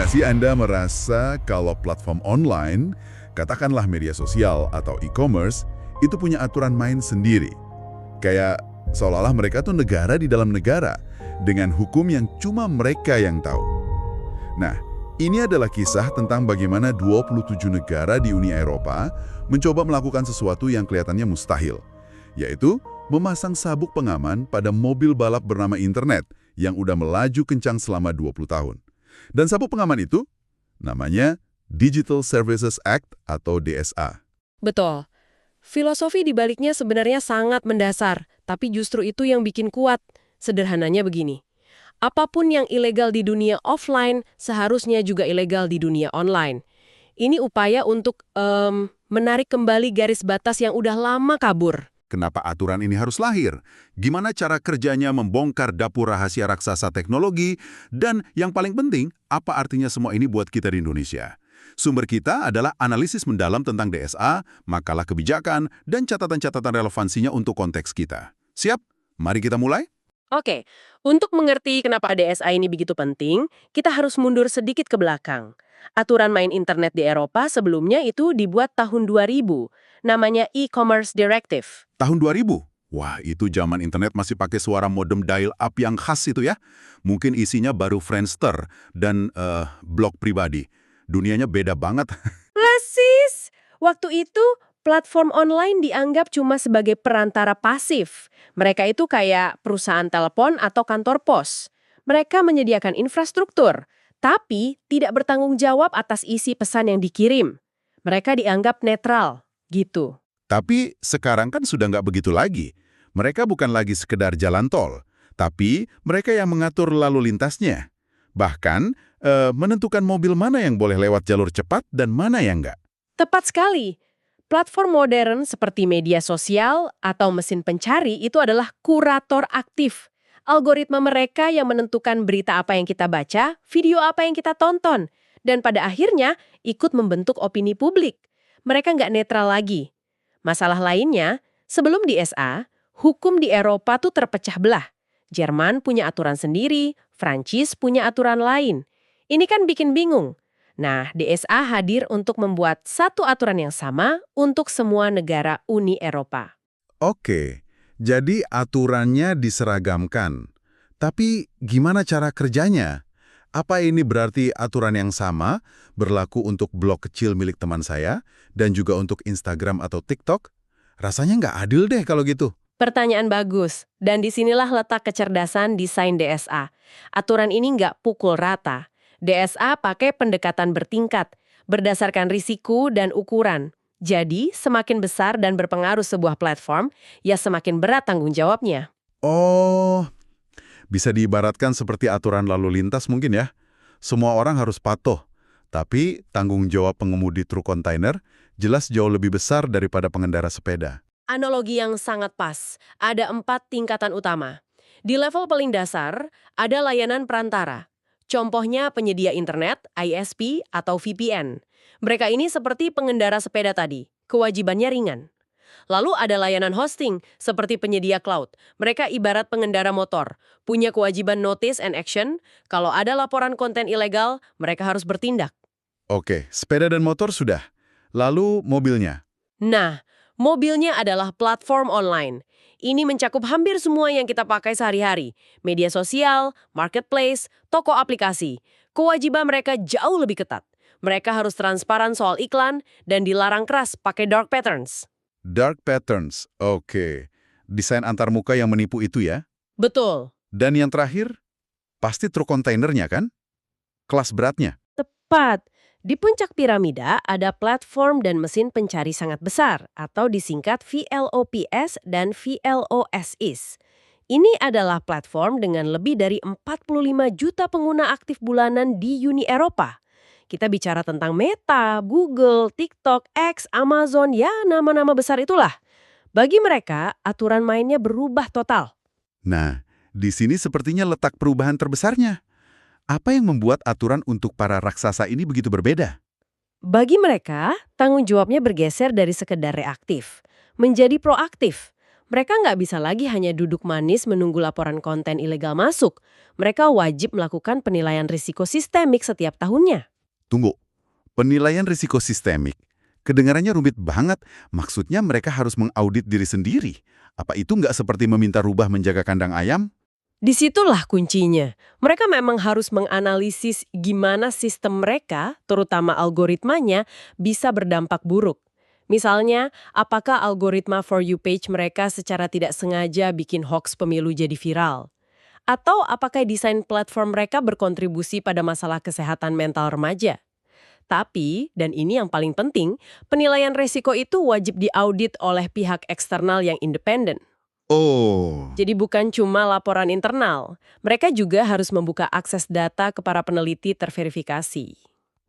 sih Anda merasa kalau platform online, katakanlah media sosial atau e-commerce, itu punya aturan main sendiri? Kayak seolah-olah mereka tuh negara di dalam negara, dengan hukum yang cuma mereka yang tahu. Nah, ini adalah kisah tentang bagaimana 27 negara di Uni Eropa mencoba melakukan sesuatu yang kelihatannya mustahil, yaitu memasang sabuk pengaman pada mobil balap bernama internet yang udah melaju kencang selama 20 tahun. Dan sabuk pengaman itu namanya Digital Services Act atau DSA. Betul. Filosofi di baliknya sebenarnya sangat mendasar, tapi justru itu yang bikin kuat. Sederhananya begini. Apapun yang ilegal di dunia offline seharusnya juga ilegal di dunia online. Ini upaya untuk menarik kembali garis batas yang udah lama kabur. Kenapa aturan ini harus lahir? Gimana cara kerjanya membongkar dapur rahasia raksasa teknologi? Dan yang paling penting, apa artinya semua ini buat kita di Indonesia? Sumber kita adalah analisis mendalam tentang DSA, makalah kebijakan, dan catatan-catatan relevansinya untuk konteks kita. Siap? Mari kita mulai? Oke, untuk mengerti kenapa DSA ini begitu penting, kita harus mundur sedikit ke belakang. Aturan main internet di Eropa sebelumnya itu dibuat tahun 2000, namanya E-Commerce Directive. Tahun 2000? Wah, itu zaman internet masih pakai suara modem dial-up yang khas itu ya. Mungkin isinya baru Friendster dan blog pribadi. Dunianya beda banget. Persis! Waktu itu, platform online dianggap cuma sebagai perantara pasif. Mereka itu kayak perusahaan telepon atau kantor pos. Mereka menyediakan infrastruktur, tapi tidak bertanggung jawab atas isi pesan yang dikirim. Mereka dianggap netral, gitu. Tapi sekarang kan sudah nggak begitu lagi. Mereka bukan lagi sekedar jalan tol, tapi mereka yang mengatur lalu lintasnya. Bahkan, menentukan mobil mana yang boleh lewat jalur cepat dan mana yang nggak. Tepat sekali. Platform modern seperti media sosial atau mesin pencari itu adalah kurator aktif. Algoritma mereka yang menentukan berita apa yang kita baca, video apa yang kita tonton, dan pada akhirnya ikut membentuk opini publik. Mereka nggak netral lagi. Masalah lainnya, sebelum DSA, hukum di Eropa tuh terpecah belah. Jerman punya aturan sendiri, Prancis punya aturan lain. Ini kan bikin bingung. Nah, DSA hadir untuk membuat satu aturan yang sama untuk semua negara Uni Eropa. Oke, jadi aturannya diseragamkan. Tapi gimana cara kerjanya? Apa ini berarti aturan yang sama berlaku untuk blog kecil milik teman saya dan juga untuk Instagram atau TikTok? Rasanya nggak adil deh kalau gitu. Pertanyaan bagus, dan disinilah letak kecerdasan desain DSA. Aturan ini nggak pukul rata. DSA pakai pendekatan bertingkat, berdasarkan risiko dan ukuran. Jadi, semakin besar dan berpengaruh sebuah platform, ya semakin berat tanggung jawabnya. Oh, bisa diibaratkan seperti aturan lalu lintas mungkin ya. Semua orang harus patuh, tapi tanggung jawab pengemudi truk kontainer jelas jauh lebih besar daripada pengendara sepeda. Analogi yang sangat pas. Ada 4 tingkatan utama. Di level paling dasar, ada layanan perantara. Contohnya penyedia internet, ISP, atau VPN. Mereka ini seperti pengendara sepeda tadi. Kewajibannya ringan. Lalu ada layanan hosting, seperti penyedia cloud. Mereka ibarat pengendara motor. Punya kewajiban notice and action. Kalau ada laporan konten ilegal, mereka harus bertindak. Oke, sepeda dan motor sudah. Lalu mobilnya. Nah, mobilnya adalah platform online. Ini mencakup hampir semua yang kita pakai sehari-hari. Media sosial, marketplace, toko aplikasi. Kewajiban mereka jauh lebih ketat. Mereka harus transparan soal iklan dan dilarang keras pakai dark patterns. Dark patterns, oke. Desain antarmuka yang menipu itu ya. Betul. Dan yang terakhir, pasti truk kontainernya kan? Kelas beratnya. Tepat. Di puncak piramida ada platform dan mesin pencari sangat besar atau disingkat VLOPS dan VLOSIS. Ini adalah platform dengan lebih dari 45 juta pengguna aktif bulanan di Uni Eropa. Kita bicara tentang Meta, Google, TikTok, X, Amazon, ya nama-nama besar itulah. Bagi mereka, aturan mainnya berubah total. Nah, di sini sepertinya letak perubahan terbesarnya. Apa yang membuat aturan untuk para raksasa ini begitu berbeda? Bagi mereka, tanggung jawabnya bergeser dari sekedar reaktif, menjadi proaktif. Mereka nggak bisa lagi hanya duduk manis menunggu laporan konten ilegal masuk. Mereka wajib melakukan penilaian risiko sistemik setiap tahunnya. Tunggu, penilaian risiko sistemik. Kedengarannya rumit banget, maksudnya mereka harus mengaudit diri sendiri. Apa itu nggak seperti meminta rubah menjaga kandang ayam? Disitulah kuncinya. Mereka memang harus menganalisis gimana sistem mereka, terutama algoritmanya, bisa berdampak buruk. Misalnya, apakah algoritma For You page mereka secara tidak sengaja bikin hoax pemilu jadi viral? Atau apakah desain platform mereka berkontribusi pada masalah kesehatan mental remaja? Tapi, dan ini yang paling penting, penilaian resiko itu wajib diaudit oleh pihak eksternal yang independen. Oh, Jadi bukan cuma laporan internal, mereka juga harus membuka akses data ke para peneliti terverifikasi.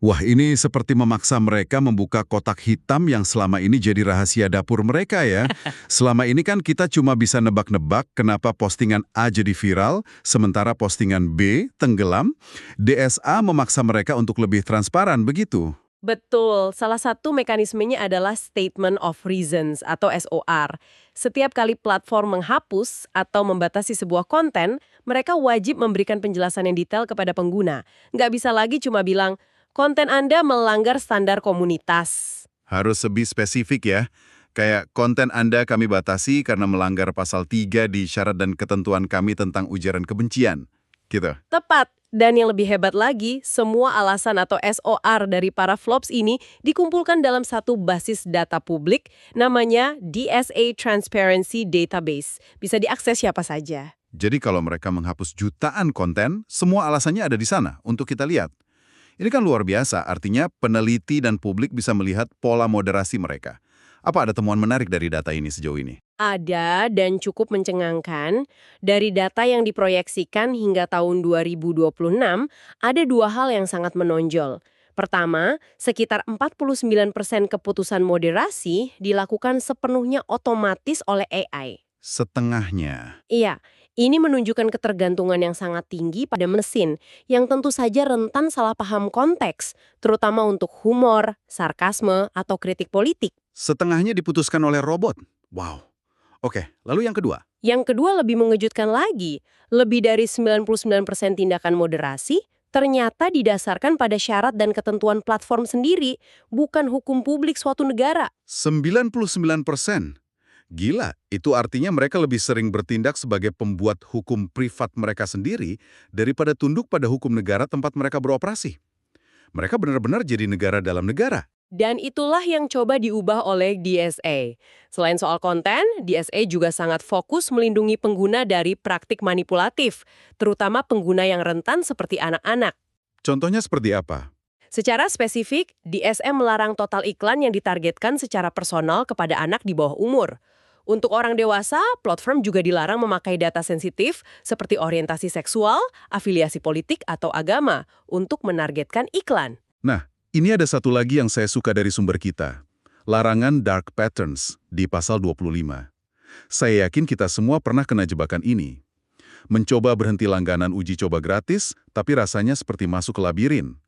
wah ini seperti memaksa mereka membuka kotak hitam yang selama ini jadi rahasia dapur mereka ya. Selama ini kan kita cuma bisa nebak-nebak kenapa postingan A jadi viral, sementara postingan B tenggelam. DSA memaksa mereka untuk lebih transparan, begitu. Betul, salah satu mekanismenya adalah Statement of Reasons atau SOR. Setiap kali platform menghapus atau membatasi sebuah konten, mereka wajib memberikan penjelasan yang detail kepada pengguna. Nggak bisa lagi cuma bilang, konten Anda melanggar standar komunitas. Harus lebih spesifik ya. Kayak konten Anda kami batasi karena melanggar pasal 3 di syarat dan ketentuan kami tentang ujaran kebencian. Gitu. Tepat. Dan yang lebih hebat lagi, semua alasan atau SOR dari para flops ini dikumpulkan dalam satu basis data publik, namanya DSA Transparency Database. Bisa diakses siapa saja. Jadi kalau mereka menghapus jutaan konten, semua alasannya ada di sana untuk kita lihat. Ini kan luar biasa, artinya peneliti dan publik bisa melihat pola moderasi mereka. Apa ada temuan menarik dari data ini sejauh ini? Ada dan cukup mencengangkan. Dari data yang diproyeksikan hingga tahun 2026, ada dua hal yang sangat menonjol. Pertama, sekitar 49% keputusan moderasi dilakukan sepenuhnya otomatis oleh AI. Setengahnya. Iya, ini menunjukkan ketergantungan yang sangat tinggi pada mesin, yang tentu saja rentan salah paham konteks, terutama untuk humor, sarkasme, atau kritik politik. Setengahnya diputuskan oleh robot. Wow. Oke, lalu yang kedua. Yang kedua lebih mengejutkan lagi, lebih dari 99% tindakan moderasi ternyata didasarkan pada syarat dan ketentuan platform sendiri, bukan hukum publik suatu negara. 99%. Gila, itu artinya mereka lebih sering bertindak sebagai pembuat hukum privat mereka sendiri daripada tunduk pada hukum negara tempat mereka beroperasi. Mereka benar-benar jadi negara dalam negara. Dan itulah yang coba diubah oleh DSA. Selain soal konten, DSA juga sangat fokus melindungi pengguna dari praktik manipulatif, terutama pengguna yang rentan seperti anak-anak. Contohnya seperti apa? Secara spesifik, DSA melarang total iklan yang ditargetkan secara personal kepada anak di bawah umur. Untuk orang dewasa, platform juga dilarang memakai data sensitif seperti orientasi seksual, afiliasi politik, atau agama untuk menargetkan iklan. Nah, ini ada satu lagi yang saya suka dari sumber kita. Larangan dark patterns di pasal 25. Saya yakin kita semua pernah kena jebakan ini. Mencoba berhenti langganan uji coba gratis, tapi rasanya seperti masuk ke labirin.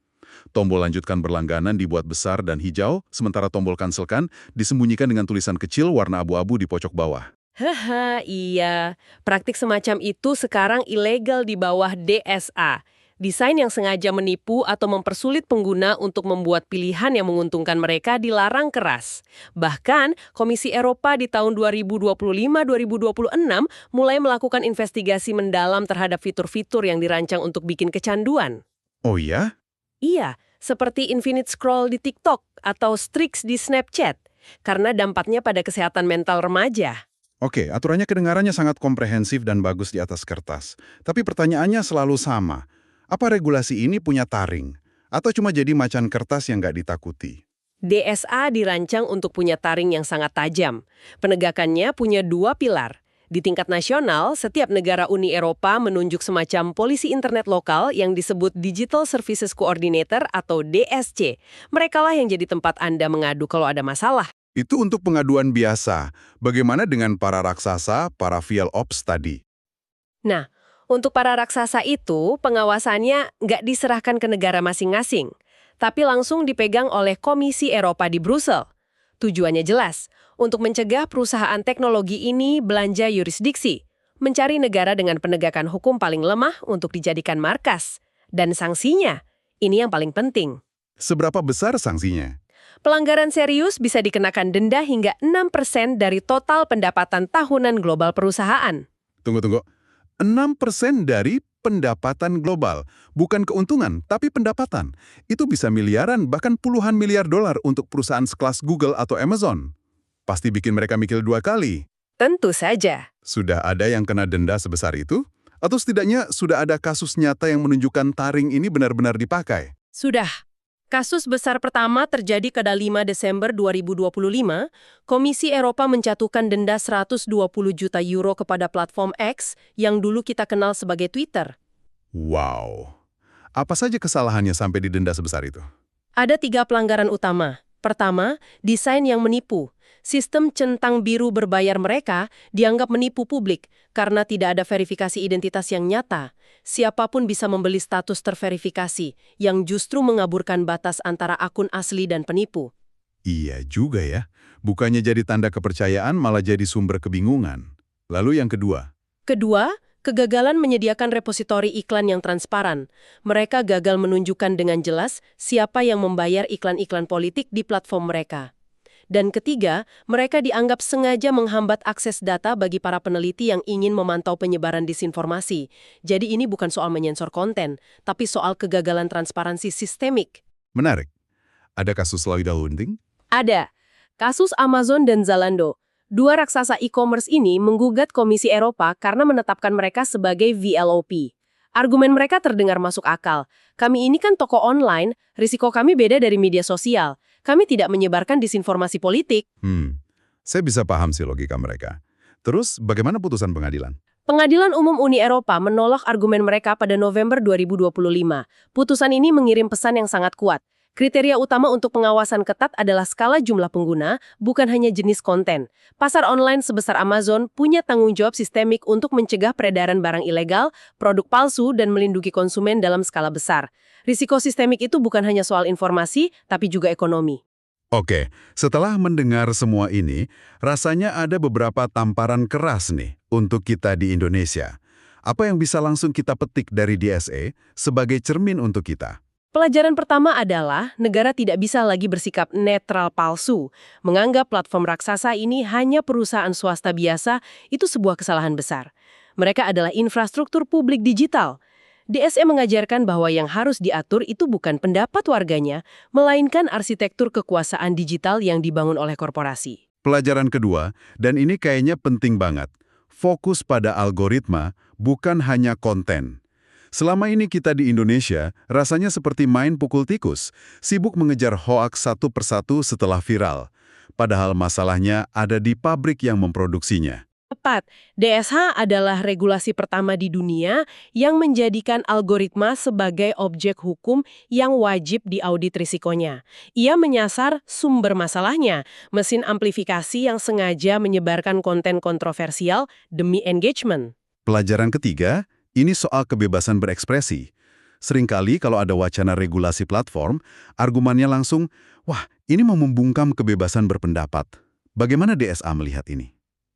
Tombol lanjutkan berlangganan dibuat besar dan hijau, sementara tombol cancelkan disembunyikan dengan tulisan kecil warna abu-abu di pojok bawah. Haha, iya. Praktik semacam itu sekarang ilegal di bawah DSA. Desain yang sengaja menipu atau mempersulit pengguna untuk membuat pilihan yang menguntungkan mereka dilarang keras. Bahkan, Komisi Eropa di tahun 2025-2026 mulai melakukan investigasi mendalam terhadap fitur-fitur yang dirancang untuk bikin kecanduan. Oh ya? Iya, seperti infinite scroll di TikTok atau streaks di Snapchat, karena dampaknya pada kesehatan mental remaja. Oke, aturannya kedengarannya sangat komprehensif dan bagus di atas kertas. Tapi pertanyaannya selalu sama. Apa regulasi ini punya taring? Atau cuma jadi macan kertas yang nggak ditakuti? DSA dirancang untuk punya taring yang sangat tajam. Penegakannya punya dua pilar. Di tingkat nasional, setiap negara Uni Eropa menunjuk semacam polisi internet lokal yang disebut Digital Services Coordinator atau DSC. Merekalah yang jadi tempat Anda mengadu kalau ada masalah. Itu untuk pengaduan biasa. Bagaimana dengan para raksasa, para field ops tadi? Nah, untuk para raksasa itu, pengawasannya nggak diserahkan ke negara masing-masing, tapi langsung dipegang oleh Komisi Eropa di Brussel. Tujuannya jelas, untuk mencegah perusahaan teknologi ini belanja yurisdiksi, mencari negara dengan penegakan hukum paling lemah untuk dijadikan markas. Dan sanksinya, ini yang paling penting. Seberapa besar sanksinya? Pelanggaran serius bisa dikenakan denda hingga 6% dari total pendapatan tahunan global perusahaan. Tunggu. 6% dari pendapatan global. Bukan keuntungan, tapi pendapatan. Itu bisa miliaran, bahkan puluhan miliar dolar untuk perusahaan sekelas Google atau Amazon. Pasti bikin mereka mikir 2 kali. Tentu saja. Sudah ada yang kena denda sebesar itu? Atau setidaknya sudah ada kasus nyata yang menunjukkan taring ini benar-benar dipakai? Sudah. Kasus besar pertama terjadi pada 5 Desember 2025, Komisi Eropa menjatuhkan denda 120 juta euro kepada platform X yang dulu kita kenal sebagai Twitter. Wow. Apa saja kesalahannya sampai didenda sebesar itu? Ada 3 pelanggaran utama. Pertama, desain yang menipu. Sistem centang biru berbayar mereka dianggap menipu publik karena tidak ada verifikasi identitas yang nyata. Siapapun bisa membeli status terverifikasi yang justru mengaburkan batas antara akun asli dan penipu. Iya juga ya. Bukannya jadi tanda kepercayaan, malah jadi sumber kebingungan. Lalu yang kedua? Kedua, kegagalan menyediakan repositori iklan yang transparan. Mereka gagal menunjukkan dengan jelas siapa yang membayar iklan-iklan politik di platform mereka. Dan ketiga, mereka dianggap sengaja menghambat akses data bagi para peneliti yang ingin memantau penyebaran disinformasi. Jadi ini bukan soal menyensor konten, tapi soal kegagalan transparansi sistemik. Menarik. Ada kasus Lloyda Hunting? Ada. Kasus Amazon dan Zalando. 2 raksasa e-commerce ini menggugat Komisi Eropa karena menetapkan mereka sebagai VLOP. Argumen mereka terdengar masuk akal. Kami ini kan toko online, risiko kami beda dari media sosial. Kami tidak menyebarkan disinformasi politik. Saya bisa paham sih logika mereka. Terus, bagaimana putusan pengadilan? Pengadilan Umum Uni Eropa menolak argumen mereka pada November 2025. Putusan ini mengirim pesan yang sangat kuat. Kriteria utama untuk pengawasan ketat adalah skala jumlah pengguna, bukan hanya jenis konten. Pasar online sebesar Amazon punya tanggung jawab sistemik untuk mencegah peredaran barang ilegal, produk palsu, dan melindungi konsumen dalam skala besar. Risiko sistemik itu bukan hanya soal informasi, tapi juga ekonomi. Oke, setelah mendengar semua ini, rasanya ada beberapa tamparan keras nih untuk kita di Indonesia. Apa yang bisa langsung kita petik dari DSE sebagai cermin untuk kita? Pelajaran pertama adalah negara tidak bisa lagi bersikap netral palsu. Menganggap platform raksasa ini hanya perusahaan swasta biasa, itu sebuah kesalahan besar. Mereka adalah infrastruktur publik digital. DSE mengajarkan bahwa yang harus diatur itu bukan pendapat warganya, melainkan arsitektur kekuasaan digital yang dibangun oleh korporasi. Pelajaran kedua, dan ini kayaknya penting banget, fokus pada algoritma, bukan hanya konten. Selama ini kita di Indonesia rasanya seperti main pukul tikus, sibuk mengejar hoaks satu persatu setelah viral. Padahal masalahnya ada di pabrik yang memproduksinya. Tepat, DSH adalah regulasi pertama di dunia yang menjadikan algoritma sebagai objek hukum yang wajib diaudit risikonya. Ia menyasar sumber masalahnya, mesin amplifikasi yang sengaja menyebarkan konten kontroversial demi engagement. Pelajaran ketiga, ini soal kebebasan berekspresi. Seringkali kalau ada wacana regulasi platform, argumennya langsung, wah, ini mau membungkam kebebasan berpendapat. Bagaimana DSA melihat ini?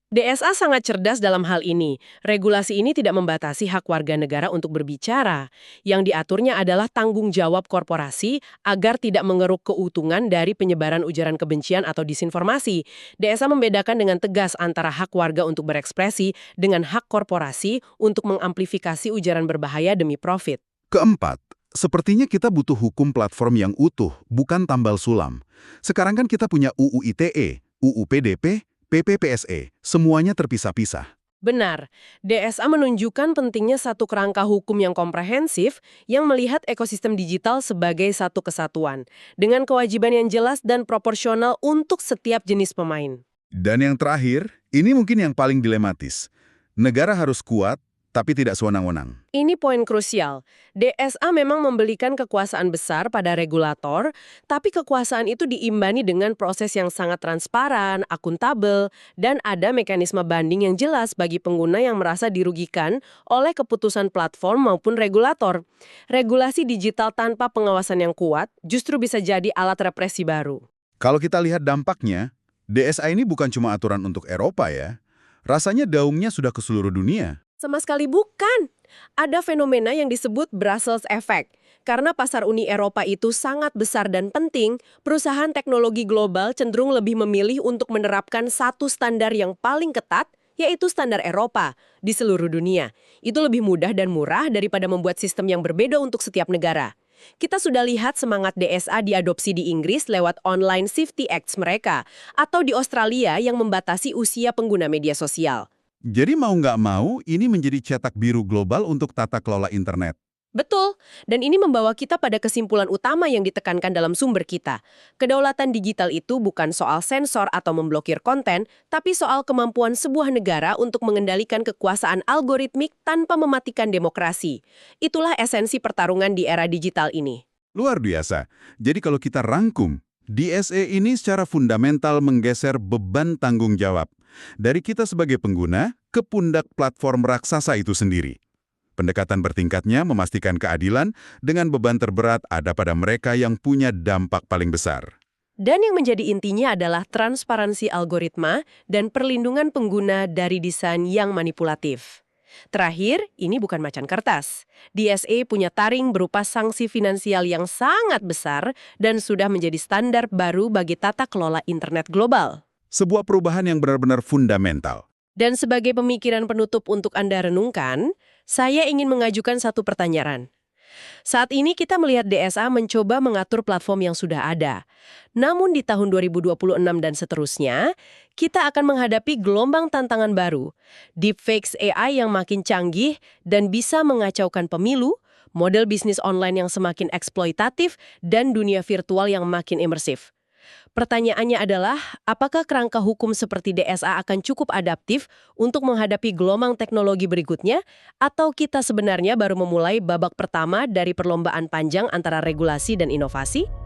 DSA sangat cerdas dalam hal ini. Regulasi ini tidak membatasi hak warga negara untuk berbicara. Yang diaturnya adalah tanggung jawab korporasi agar tidak mengeruk keuntungan dari penyebaran ujaran kebencian atau disinformasi. DSA membedakan dengan tegas antara hak warga untuk berekspresi dengan hak korporasi untuk mengamplifikasi ujaran berbahaya demi profit. Keempat, sepertinya kita butuh hukum platform yang utuh, bukan tambal sulam. Sekarang kan kita punya UU ITE, UU PDP, PPPSE, semuanya terpisah-pisah. Benar, DSA menunjukkan pentingnya satu kerangka hukum yang komprehensif yang melihat ekosistem digital sebagai satu kesatuan, dengan kewajiban yang jelas dan proporsional untuk setiap jenis pemain. Dan yang terakhir, ini mungkin yang paling dilematis. Negara harus kuat, tapi tidak sewenang-wenang. Ini poin krusial. DSA memang memberikan kekuasaan besar pada regulator, tapi kekuasaan itu diimbangi dengan proses yang sangat transparan, akuntabel, dan ada mekanisme banding yang jelas bagi pengguna yang merasa dirugikan oleh keputusan platform maupun regulator. Regulasi digital tanpa pengawasan yang kuat justru bisa jadi alat represi baru. Kalau kita lihat dampaknya, DSA ini bukan cuma aturan untuk Eropa ya. Rasanya daungnya sudah ke seluruh dunia. Sama sekali bukan. Ada fenomena yang disebut Brussels Effect. Karena pasar Uni Eropa itu sangat besar dan penting, perusahaan teknologi global cenderung lebih memilih untuk menerapkan satu standar yang paling ketat, yaitu standar Eropa, di seluruh dunia. Itu lebih mudah dan murah daripada membuat sistem yang berbeda untuk setiap negara. Kita sudah lihat semangat DSA diadopsi di Inggris lewat Online Safety Acts mereka, atau di Australia yang membatasi usia pengguna media sosial. Jadi mau nggak mau, ini menjadi cetak biru global untuk tata kelola internet. Betul, dan ini membawa kita pada kesimpulan utama yang ditekankan dalam sumber kita. Kedaulatan digital itu bukan soal sensor atau memblokir konten, tapi soal kemampuan sebuah negara untuk mengendalikan kekuasaan algoritmik tanpa mematikan demokrasi. Itulah esensi pertarungan di era digital ini. Luar biasa. Jadi kalau kita rangkum, DSA ini secara fundamental menggeser beban tanggung jawab dari kita sebagai pengguna ke pundak platform raksasa itu sendiri. Pendekatan bertingkatnya memastikan keadilan dengan beban terberat ada pada mereka yang punya dampak paling besar. Dan yang menjadi intinya adalah transparansi algoritma dan perlindungan pengguna dari desain yang manipulatif. Terakhir, ini bukan macan kertas. DSA punya taring berupa sanksi finansial yang sangat besar dan sudah menjadi standar baru bagi tata kelola internet global. Sebuah perubahan yang benar-benar fundamental. Dan sebagai pemikiran penutup untuk Anda renungkan, saya ingin mengajukan satu pertanyaan. Saat ini kita melihat DSA mencoba mengatur platform yang sudah ada. Namun di tahun 2026 dan seterusnya, kita akan menghadapi gelombang tantangan baru. Deepfakes AI yang makin canggih dan bisa mengacaukan pemilu, model bisnis online yang semakin eksploitatif, dan dunia virtual yang makin imersif. Pertanyaannya adalah, apakah kerangka hukum seperti DSA akan cukup adaptif untuk menghadapi gelombang teknologi berikutnya, atau kita sebenarnya baru memulai babak pertama dari perlombaan panjang antara regulasi dan inovasi?